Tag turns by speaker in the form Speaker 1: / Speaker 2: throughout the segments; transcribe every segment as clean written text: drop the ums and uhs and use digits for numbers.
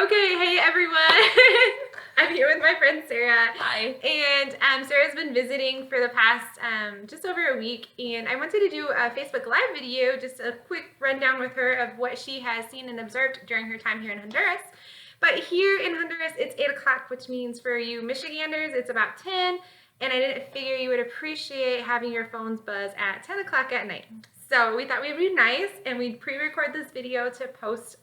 Speaker 1: Okay, hey everyone. I'm here with my friend Sarah.
Speaker 2: Hi.
Speaker 1: And Sarah's been visiting for the past just over a week, and I wanted to do a Facebook Live video, just a quick rundown with her of what she has seen and observed during her time here in Honduras. But here in Honduras, it's 8 o'clock, which means for you Michiganders, it's about 10, and I didn't figure you would appreciate having your phones buzz at 10 o'clock at night. So we thought we'd be nice, and we'd pre-record this video to post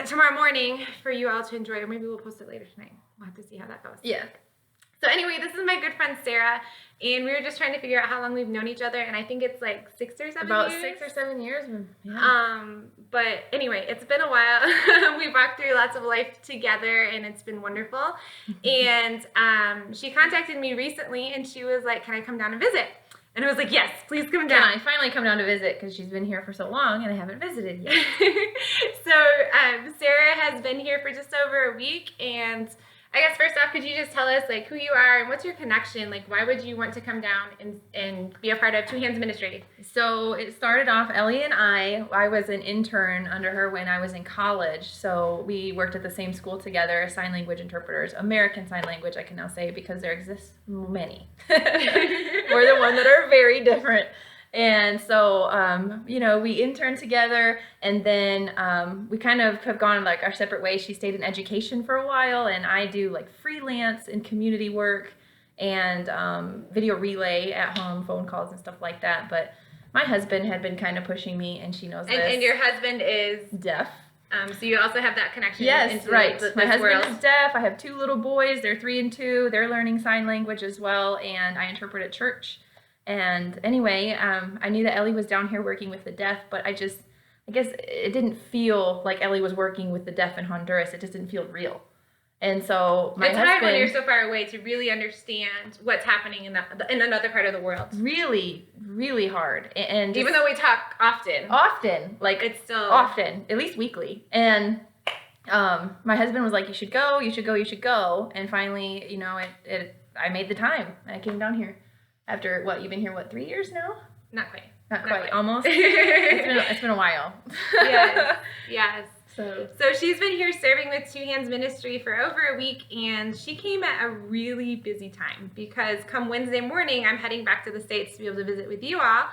Speaker 1: tomorrow morning for you all to enjoy, or maybe we'll post it later tonight. We'll have to see how that goes.
Speaker 2: Yeah.
Speaker 1: So anyway, this is my good friend Sarah, and we were just trying to figure out how long we've known each other, and I think it's like 6 or 7 years.
Speaker 2: About 6 or 7 years. Yeah.
Speaker 1: But anyway, it's been a while. We've walked through lots of life together, and it's been wonderful. And she contacted me recently, and she was like, "Can I come down and visit?" And I was like, "Yes, please come down."
Speaker 2: I finally come down to visit because she's been here for so long and I haven't visited yet.
Speaker 1: So Sarah has been here for just over a week, and I guess first off, could you just tell us like who you are and what's your connection? Like, why would you want to come down and be a part of Two Hands Ministry?
Speaker 2: So it started off, Ellie and I was an intern under her when I was in college. So we worked at the same school together, sign language interpreters, American Sign Language, I can now say, because there exists many. We're the one that are very different. And so, we interned together, and then we kind of have gone like our separate ways. She stayed in education for a while, and I do like freelance and community work and video relay at home, phone calls and stuff like that. But my husband had been kind of pushing me, and she knows this.
Speaker 1: And your husband is
Speaker 2: deaf.
Speaker 1: So you also have that connection.
Speaker 2: Yes,
Speaker 1: into
Speaker 2: right. My husband
Speaker 1: world.
Speaker 2: is deaf. I have 2 little boys. They're 3 and 2. They're learning sign language as well, and I interpret at church. And anyway, I knew that Ellie was down here working with the deaf, but I guess it didn't feel like Ellie was working with the deaf in Honduras. It just didn't feel real. And so
Speaker 1: it's hard when you're so far away to really understand what's happening in another part of the world.
Speaker 2: Really, really hard. And
Speaker 1: even though we talk often,
Speaker 2: like
Speaker 1: it's still
Speaker 2: often, at least weekly. And my husband was like, "You should go, you should go, you should go." And finally, I made the time. I came down here. After you've been here 3 years now?
Speaker 1: Not quite.
Speaker 2: Not quite. Almost. It's been a while.
Speaker 1: Yes. So she's been here serving with Two Hands Ministry for over a week, and she came at a really busy time because come Wednesday morning, I'm heading back to the States to be able to visit with you all.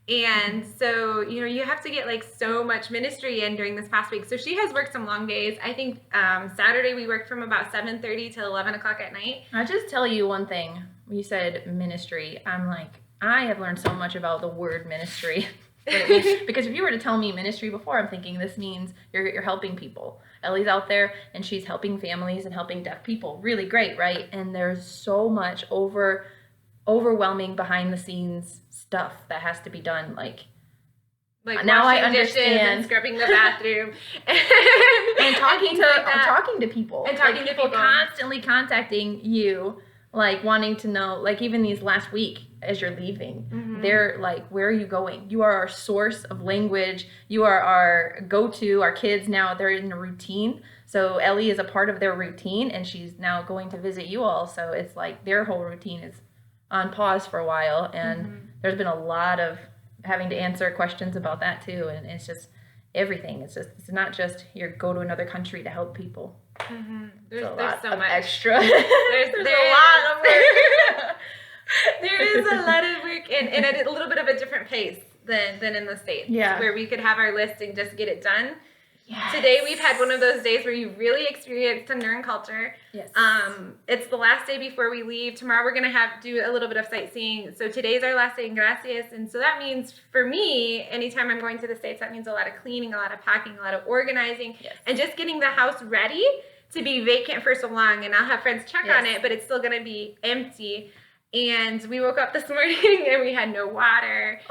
Speaker 1: And so, you have to get like so much ministry in during this past week. So she has worked some long days. I think Saturday we worked from about 7:30 till 11 o'clock at night.
Speaker 2: I'll just tell you one thing. You said ministry. I'm like, I have learned so much about the word ministry. Because if you were to tell me ministry before, I'm thinking this means you're helping people. Ellie's out there and she's helping families and helping deaf people. Really great, right? And there's so much overwhelming behind the scenes stuff that has to be done, like now I understand,
Speaker 1: and scrubbing the bathroom
Speaker 2: and talking to people,
Speaker 1: and talking to people
Speaker 2: constantly contacting you, like wanting to know, like even these last week as you're leaving, they're like, "Where are you going? You are our source of language. You are our go-to. Our kids now, they're in a routine. So Ellie is a part of their routine, and she's now going to visit you all. So it's like their whole routine is on pause for a while, and there's been a lot of having to answer questions about that too, and it's just everything. It's not just you go to another country to help people.
Speaker 1: There's so much
Speaker 2: extra.
Speaker 1: There's
Speaker 2: a lot of work.
Speaker 1: There is a lot of work, and at a little bit of a different pace than in the States, where we could have our list and just get it done.
Speaker 2: Yes.
Speaker 1: Today we've had one of those days where you really experienced Honduran culture.
Speaker 2: Yes.
Speaker 1: It's the last day before we leave. Tomorrow we're going to do a little bit of sightseeing. So today's our last day in Gracias. And so that means for me, anytime I'm going to the States, that means a lot of cleaning, a lot of packing, a lot of organizing, and just getting the house ready to be vacant for so long. And I'll have friends check on it, but it's still going to be empty. And we woke up this morning and we had no water.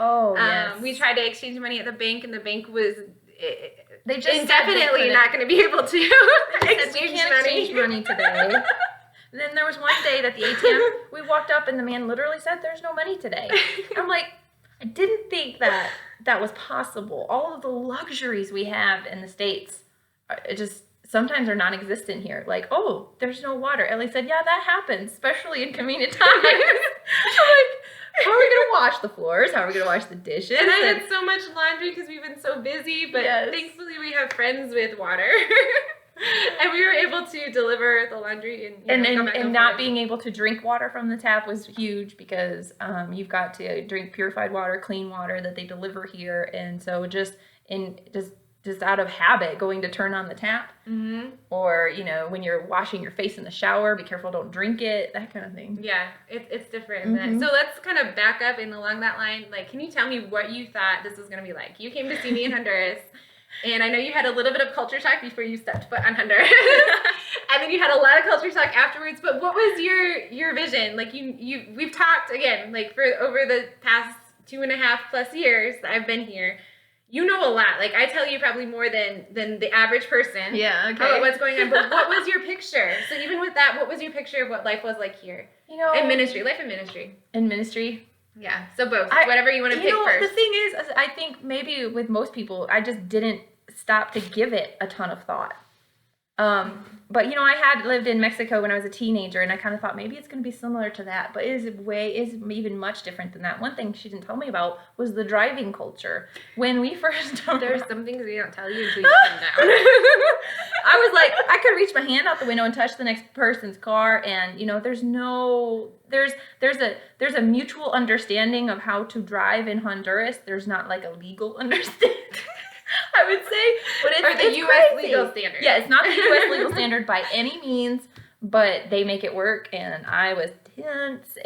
Speaker 1: We tried to exchange money at the bank, and the bank was...
Speaker 2: They just
Speaker 1: indefinitely not going to be able to
Speaker 2: exchange money today. Then there was one day that the ATM, we walked up and the man literally said, "There's no money today." I'm like, I didn't think that was possible. All of the luxuries we have in the States, just sometimes are non-existent here. Like, "Oh, there's no water." Ellie said, "Yeah, that happens, especially in convenient times." I'm like, how are we going to wash the floors? How are we going to wash the dishes?
Speaker 1: And I had so much laundry because we've been so busy, but thankfully we have friends with water. And we were able to deliver the laundry
Speaker 2: and not being able to drink water from the tap was huge because you've got to drink purified water, clean water that they deliver here, and so just out of habit going to turn on the tap, or when you're washing your face in the shower, be careful, don't drink it, that kind of thing.
Speaker 1: Yeah, it's different. So let's kind of back up and along that line. Like, can you tell me what you thought this was going to be like? You came to see me in Honduras. And I know you had a little bit of culture shock before you stepped foot on Honduras. And then you had a lot of culture shock afterwards. But what was your vision? Like we've talked again, like for over the past 2.5+ years that I've been here. You know a lot. Like I tell you probably more than the average person.
Speaker 2: Yeah, okay.
Speaker 1: About what's going on. But what was your picture? So even with that, what was your picture of what life was like here? In ministry, life in ministry.
Speaker 2: In ministry.
Speaker 1: Yeah, so both. Whatever you want to pick first.
Speaker 2: The thing is, I think maybe with most people, I just didn't stop to give it a ton of thought. But I had lived in Mexico when I was a teenager, and I kind of thought maybe it's going to be similar to that, but it is even much different than that. One thing she didn't tell me about was the driving culture. When we first
Speaker 1: there's some things we don't tell you until you come down.
Speaker 2: I was like, I could reach my hand out the window and touch the next person's car, and there's a mutual understanding of how to drive in Honduras. There's not like a legal understanding. I would say, but it's
Speaker 1: the U.S. legal standard.
Speaker 2: Yeah, it's not the U.S. legal standard by any means, but they make it work, and I was tense,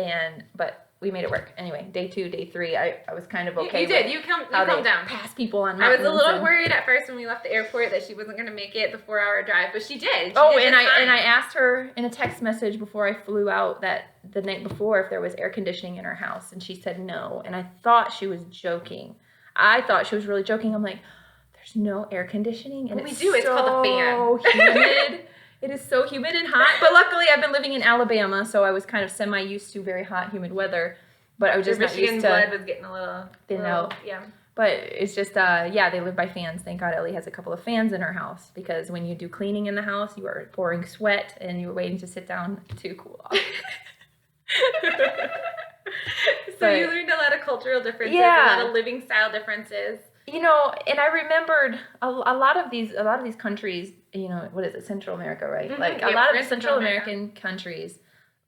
Speaker 2: but we made it work. Anyway, day 2, day 3, I was kind of okay.
Speaker 1: You did. You calmed down.
Speaker 2: Pass people on
Speaker 1: mountains. I was a little
Speaker 2: and
Speaker 1: worried at first when we left the airport that she wasn't going to make it the 4-hour drive, but she did.
Speaker 2: I asked her in a text message before I flew out that the night before if there was air conditioning in her house, and she said no, and I thought she was joking. I thought she was really joking. I'm like, there's no air conditioning, and
Speaker 1: it's called the fan.
Speaker 2: Humid. It is so humid and hot, but luckily I've been living in Alabama, so I was kind of semi-used to very hot, humid weather, but I was just not used to...
Speaker 1: Michigan blood was getting a little thin out. Yeah.
Speaker 2: But it's just, they live by fans. Thank God Ellie has a couple of fans in her house, because when you do cleaning in the house, you are pouring sweat, and you're waiting to sit down to cool off.
Speaker 1: So you learned a lot of cultural differences, a lot of living style differences.
Speaker 2: And I remembered a lot of these countries, what is it, Central America, right?
Speaker 1: Mm-hmm.
Speaker 2: Like a lot of the Central American countries,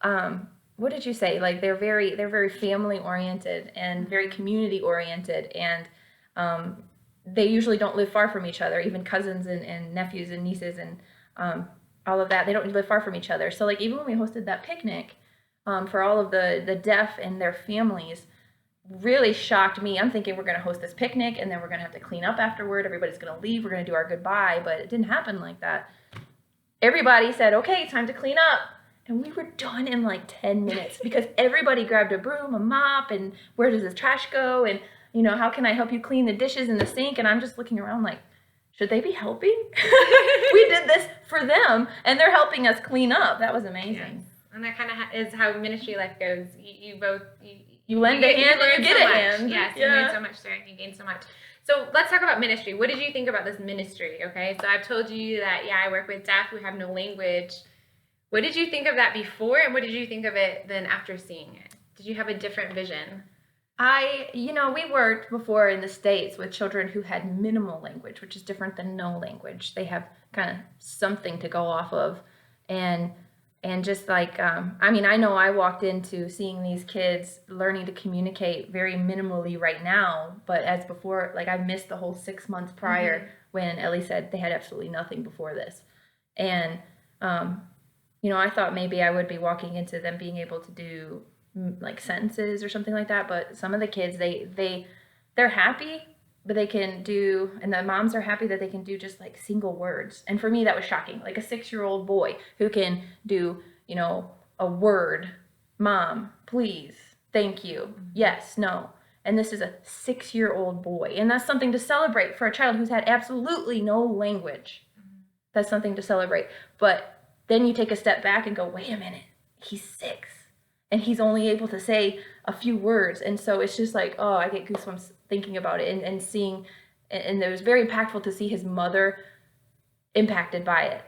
Speaker 2: what did you say? Like they're very family oriented and very community oriented, and they usually don't live far from each other, even cousins and nephews and nieces and all of that. They don't live far from each other. So like even when we hosted that picnic for all of the deaf and their families, really shocked me. I'm thinking we're going to host this picnic and then we're going to have to clean up afterward. Everybody's going to leave. We're going to do our goodbye, but it didn't happen like that. Everybody said, okay, time to clean up. And we were done in like 10 minutes because everybody grabbed a broom, a mop, and where does the trash go? And, how can I help you clean the dishes in the sink? And I'm just looking around like, should they be helping? We did this for them and they're helping us clean up. That was amazing.
Speaker 1: Yes. And that kind of is how ministry life goes.
Speaker 2: You lend a hand and you get a hand.
Speaker 1: Yes, you learn so much there and you gain so much. So let's talk about ministry. What did you think about this ministry? Okay, so I've told you that, I work with deaf who have no language. What did you think of that before, and what did you think of it then after seeing it? Did you have a different vision?
Speaker 2: We worked before in the States with children who had minimal language, which is different than no language. They have kind of something to go off of. And just like, I know I walked into seeing these kids learning to communicate very minimally right now, but as before, like I missed the whole 6 months prior when Ellie said they had absolutely nothing before this. And, I thought maybe I would be walking into them being able to do like sentences or something like that, but some of the kids, they're happy, but they can do, and the moms are happy that they can do just like single words. And for me, that was shocking. Like a 6-year-old boy who can do, a word, mom, please, thank you, yes, no. And this is a 6-year-old boy. And that's something to celebrate for a child who's had absolutely no language. That's something to celebrate. But then you take a step back and go, wait a minute, he's 6. And he's only able to say a few words. And so it's just like, I get goosebumps thinking about it and seeing, and it was very impactful to see his mother impacted by it.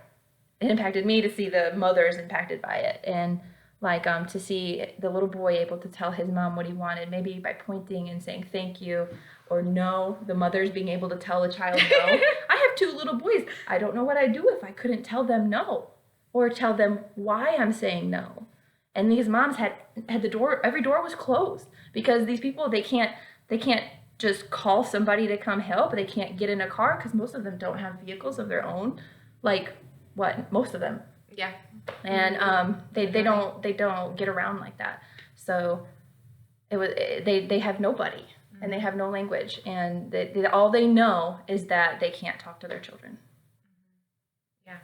Speaker 2: It impacted me to see the mothers impacted by it. And like to see the little boy able to tell his mom what he wanted, maybe by pointing and saying thank you or no, the mothers being able to tell the child no. I have 2 little boys. I don't know what I'd do if I couldn't tell them no or tell them why I'm saying no. And these moms had the door, every door was closed because these people, they can't just call somebody to come help. They can't get in a car because most of them don't have vehicles of their own. Like, what? Most of them.
Speaker 1: Yeah.
Speaker 2: And they don't get around like that. So they have nobody, and they have no language, and all they know is that they can't talk to their children.
Speaker 1: Yeah.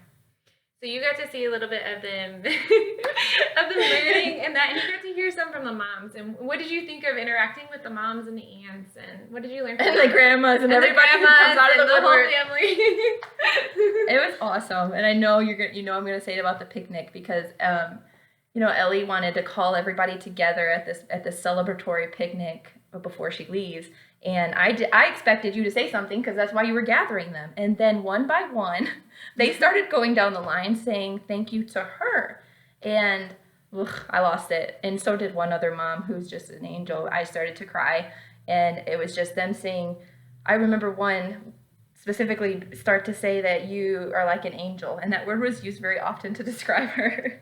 Speaker 1: So you got to see a little bit of them of them learning and that, and you got to hear some from the moms. And what did you think of interacting with the moms and the aunts, and what did you learn from
Speaker 2: And
Speaker 1: them?
Speaker 2: the grandmas and everybody who comes out of the
Speaker 1: whole
Speaker 2: woodwork.
Speaker 1: family.
Speaker 2: It was awesome, and I know I'm gonna say it about the picnic because Ellie wanted to call everybody together at this celebratory picnic before she leaves, and I expected you to say something because that's why you were gathering them, and then one by one they started going down the line saying thank you to her, and I lost it, and so did one other mom who's just an angel. I started to cry, and it was just them saying, I remember one specifically start to say that you are like an angel, and that word was used very often to describe her.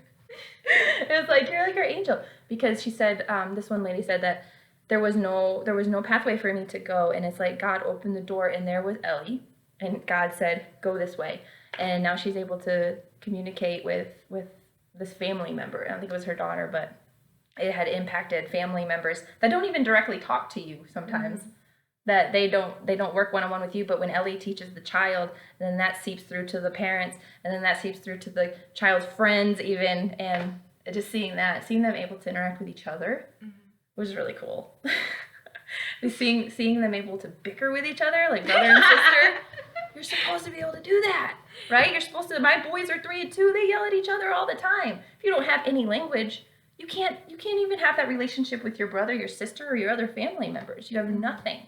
Speaker 2: It was like, you're like our angel, because she said, this one lady said that there was no pathway for me to go, and it's like God opened the door, and there was Ellie, and God said, go this way, and now she's able to communicate with this family member. I don't think it was her daughter, but it had impacted family members that don't even directly talk to you sometimes. Mm-hmm. That they don't work one-on-one with you, but when Ellie teaches the child, then that seeps through to the parents, and then that seeps through to the child's friends even, and just seeing them able to interact with each other was really cool. seeing them able to bicker with each other, like brother and sister. You're supposed to be able to do that, right? You're supposed to. My boys are 3 and 2. They yell at each other all the time. If you don't have any language, you can't even have that relationship with your brother, your sister, or your other family members. You have nothing.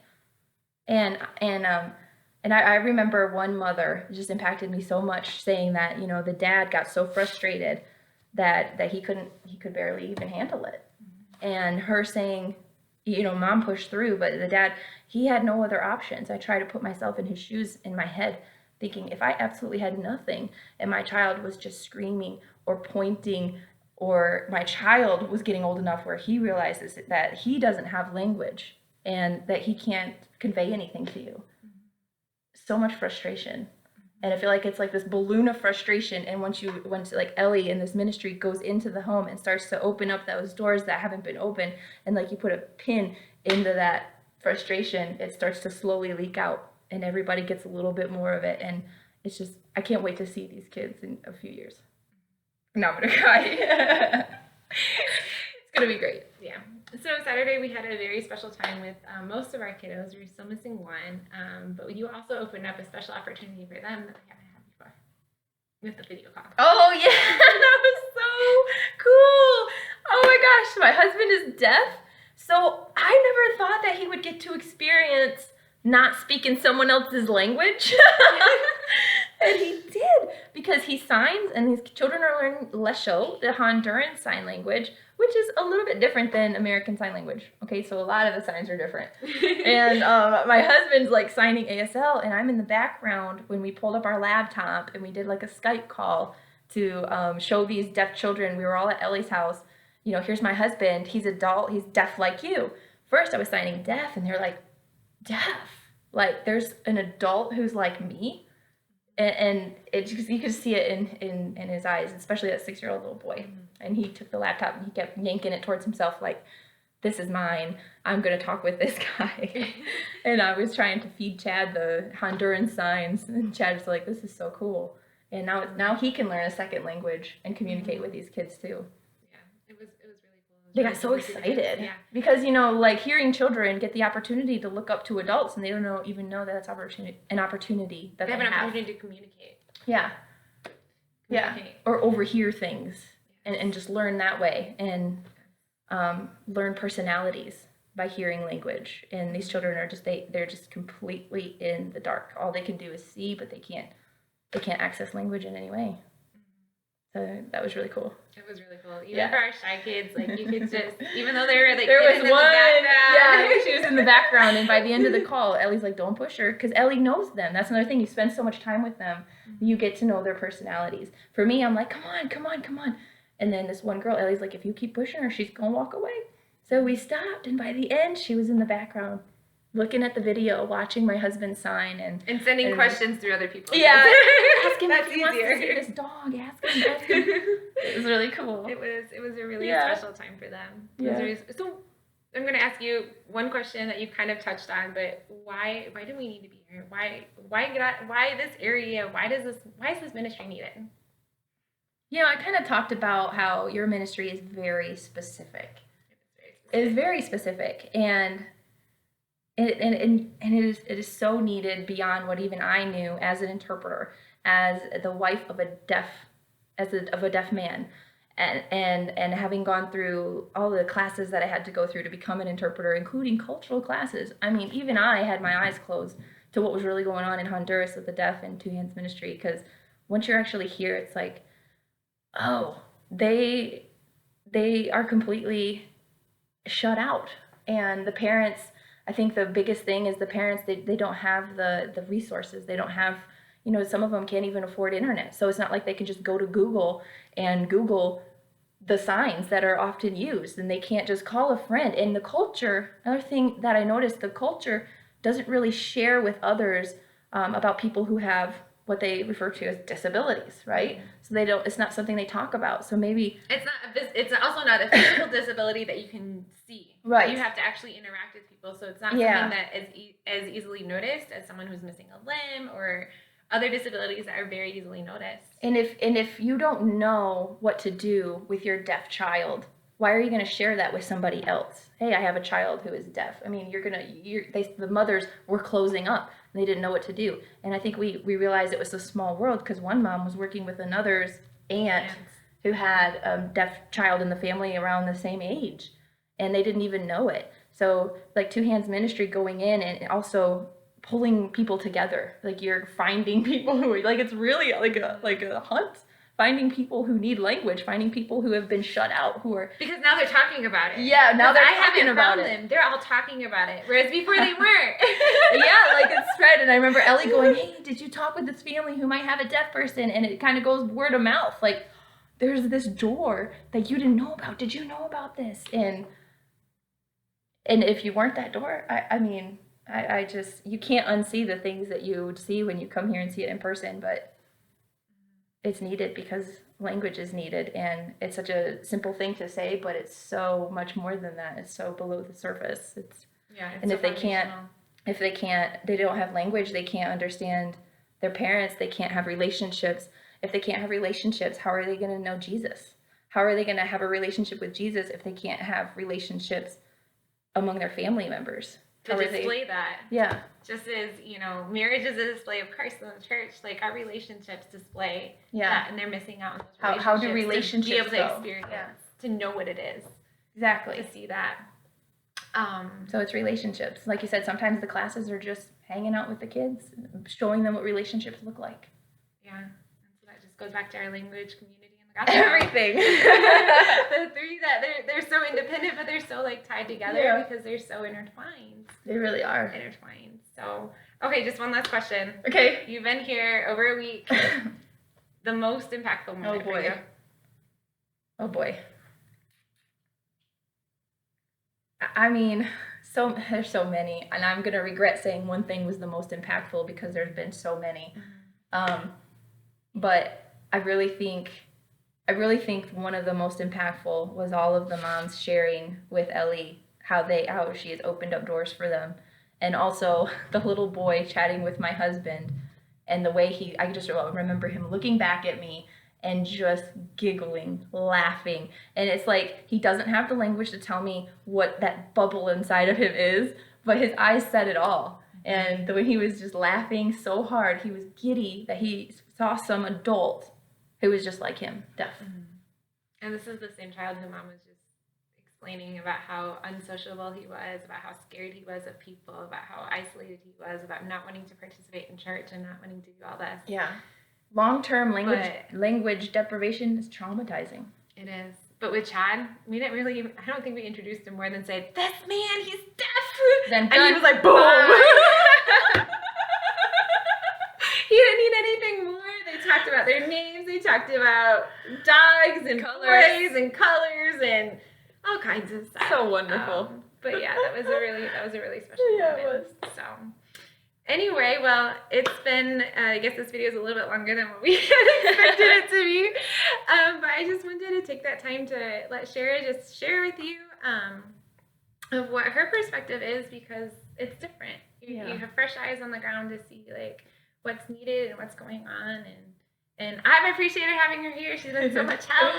Speaker 2: And I remember one mother, it just impacted me so much, saying that the dad got so frustrated that he could barely even handle it, and her saying, mom pushed through, but the dad, he had no other options. I tried to put myself in his shoes in my head, thinking if I absolutely had nothing and my child was just screaming or pointing, or my child was getting old enough where he realizes that he doesn't have language and that he can't convey anything to you. So much frustration. And I feel like it's like this balloon of frustration, and once like Ellie in this ministry goes into the home and starts to open up those doors that haven't been opened, and like you put a pin into that frustration, it starts to slowly leak out, and everybody gets a little bit more of it, and it's just, I can't wait to see these kids in a few years. Now I'm gonna cry. It's gonna be great.
Speaker 1: Yeah. So Saturday we had a very special time with most of our kiddos. We're still missing one, but you also opened up a special opportunity for them that we haven't had before with the video call.
Speaker 2: Oh yeah, that was so cool. Oh my gosh, my husband is deaf, so I never thought that he would get to experience not speaking someone else's language. And he did, because he signs, and these children are learning Lesho, the Honduran sign language, which is a little bit different than American Sign Language. Okay, so a lot of the signs are different. And my husband's like signing ASL, and I'm in the background when we pulled up our laptop and we did like a Skype call to show these deaf children. We were all at Ellie's house. Here's my husband. He's adult. He's deaf like you. First, I was signing deaf, and they're like, deaf? Like, there's an adult who's like me? And it just, you could see it in his eyes, especially that 6-year-old little boy. Mm-hmm. And he took the laptop and he kept yanking it towards himself like, this is mine. I'm going to talk with this guy. And I was trying to feed Chad the Honduran signs. And Chad was like, this is so cool. And now he can learn a second language and communicate with these kids too.
Speaker 1: Yeah, it was really cool.
Speaker 2: They got so excited.
Speaker 1: Yeah.
Speaker 2: Because, like hearing children get the opportunity to look up to adults, and they don't even know that it's an opportunity that
Speaker 1: they have an opportunity to communicate.
Speaker 2: Yeah. Yeah. Or overhear things and just learn that way, and learn personalities by hearing language. And these children are just, they're just completely in the dark. All they can do is see, but they can't access language in any way. So that was really cool.
Speaker 1: It was really cool. Even
Speaker 2: Yeah.
Speaker 1: for our shy kids, like you could just, even though they were like
Speaker 2: There was
Speaker 1: hidden in
Speaker 2: one,
Speaker 1: the background.
Speaker 2: yeah, she was in the background, and by the end of the call, Ellie's like, don't push her, because Ellie knows them. That's another thing. You spend so much time with them, you get to know their personalities. For me, I'm like, come on, come on, come on. And then this one girl, Ellie's like, if you keep pushing her, she's going to walk away. So we stopped, and by the end, she was in the background, looking at the video, watching my husband sign, and
Speaker 1: sending questions through other people.
Speaker 2: yeah, ask him
Speaker 1: That's
Speaker 2: if he wants to
Speaker 1: easier.
Speaker 2: see this dog. Ask him. It was really cool.
Speaker 1: It was a really
Speaker 2: Yeah.
Speaker 1: special time for them.
Speaker 2: Yeah.
Speaker 1: So I'm going to ask you one question that you kind of touched on, but why do we need to be here? Why this area? Why is this ministry needed?
Speaker 2: You know, I kind of talked about how your ministry is very specific. It is very specific, and it is so needed beyond what even I knew as an interpreter, as the wife of a deaf man, and having gone through all the classes that I had to go through to become an interpreter, including cultural classes. I mean, even I had my eyes closed to what was really going on in Honduras with the deaf and Two Hands Ministry, because once you're actually here, it's like, oh, they are completely shut out. And the parents, I think the biggest thing is the parents, they don't have the resources. They don't have, you know, some of them can't even afford internet. So it's not like they can just go to Google and Google the signs that are often used, and they can't just call a friend. And the culture, another thing that I noticed, the culture doesn't really share with others about people who have what they refer to as disabilities, right? So they don't, it's not something they talk about. So maybe
Speaker 1: it's also not a physical disability that you can see.
Speaker 2: Right.
Speaker 1: You have to actually interact with people, so it's not
Speaker 2: Yeah.
Speaker 1: something that is as easily noticed as someone who's missing a limb or other disabilities that are very easily noticed.
Speaker 2: And if you don't know what to do with your deaf child, why are you going to share that with somebody else? Hey, I have a child who is deaf. I mean, the mothers were closing up, and they didn't know what to do. And I think we realized it was a small world, because one mom was working with another's aunt who had a deaf child in the family around the same age, and they didn't even know it. So like Two Hands Ministry going in and also pulling people together, like you're finding people who are, like, it's really like a hunt, finding people who need language, finding people who have been shut out, who are,
Speaker 1: because now they're talking about it.
Speaker 2: Yeah, now they're
Speaker 1: I
Speaker 2: talking
Speaker 1: haven't
Speaker 2: about
Speaker 1: found
Speaker 2: it.
Speaker 1: them. They're all talking about it, whereas before they weren't.
Speaker 2: Yeah, like it's spread. And I remember Ellie going, hey, did you talk with this family who might have a deaf person? And it kind of goes word of mouth, like, there's this door that you didn't know about. Did you know about this? And if you weren't that door, I mean, I just, you can't unsee the things that you see when you come here and see it in person, but it's needed because language is needed, and it's such a simple thing to say, but it's so much more than that. It's so below the surface. And if they don't have language, they can't understand their parents, they can't have relationships. If they can't have relationships, how are they going to know Jesus? How are they going to have a relationship with Jesus if they can't have relationships among their family members?
Speaker 1: To display that.
Speaker 2: Yeah.
Speaker 1: Just as, you know, marriage is a display of Christ in the church, like our relationships display
Speaker 2: Yeah.
Speaker 1: that, and they're missing out on those relationships.
Speaker 2: How do relationships
Speaker 1: to be able to
Speaker 2: go?
Speaker 1: experience,
Speaker 2: Yeah.
Speaker 1: to know what it is,
Speaker 2: Exactly.
Speaker 1: to see that.
Speaker 2: So it's relationships. Like you said, sometimes the classes are just hanging out with the kids, showing them what relationships look like.
Speaker 1: Yeah. And so that just goes back to our language, community, and the gospel.
Speaker 2: Everything.
Speaker 1: The three that they're so independent, but they're so like tied together because they're so intertwined.
Speaker 2: They really are.
Speaker 1: Intertwined. So, okay, just one last question.
Speaker 2: Okay.
Speaker 1: You've been here over a week. The most impactful moment for you.
Speaker 2: Oh boy. I mean, there's so many, and I'm gonna regret saying one thing was the most impactful because there's been so many. But I really think one of the most impactful was all of the moms sharing with Ellie how she has opened up doors for them, and also the little boy chatting with my husband, and the way I just remember him looking back at me and just giggling, laughing. And it's like he doesn't have the language to tell me what that bubble inside of him is, but his eyes said it all. And the way he was just laughing so hard, he was giddy that he saw some adult who was just like him, deaf.
Speaker 1: And this is the same child who mom was just explaining about how unsociable he was, about how scared he was of people, about how isolated he was, about not wanting to participate in church and not wanting to do all this.
Speaker 2: Yeah. Long-term
Speaker 1: But-
Speaker 2: language deprivation is traumatizing.
Speaker 1: It is. But with Chad, we didn't really, I don't think we introduced him more than said, this man, he's deaf.
Speaker 2: Then
Speaker 1: And he
Speaker 2: done.
Speaker 1: was like, boom.
Speaker 2: Bye.
Speaker 1: He didn't need anything more. They talked about their names. They talked about dogs and
Speaker 2: Colors.
Speaker 1: boys and colors and all kinds of stuff.
Speaker 2: So wonderful.
Speaker 1: But yeah, that was a really special
Speaker 2: Yeah, it
Speaker 1: moment. So anyway, well, it's been, I guess this video is a little bit longer than what we had expected it to be. But I just wanted to take that time to let Shara just share with you of what her perspective is, because it's different. You have fresh eyes on the ground to see like what's needed and what's going on, and I've appreciated having her here. She's been so much help.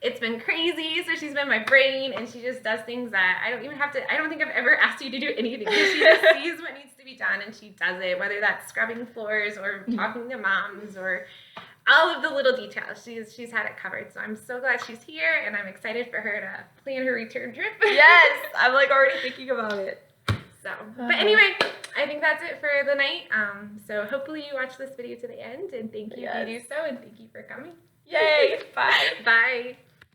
Speaker 1: It's been crazy. So she's been my brain, and she just does things that I don't even have to. I don't think I've ever asked you to do anything. She just sees what needs to be done, and she does it. Whether that's scrubbing floors or talking to moms or all of the little details, she's had it covered. So I'm so glad she's here, and I'm excited for her to plan her return trip.
Speaker 2: Yes, I'm like already thinking about it.
Speaker 1: So, but anyway, I think that's it for the night. So hopefully you watch this video to the end, and thank you if you do so, and thank you for coming.
Speaker 2: Yay! Bye.
Speaker 1: Bye.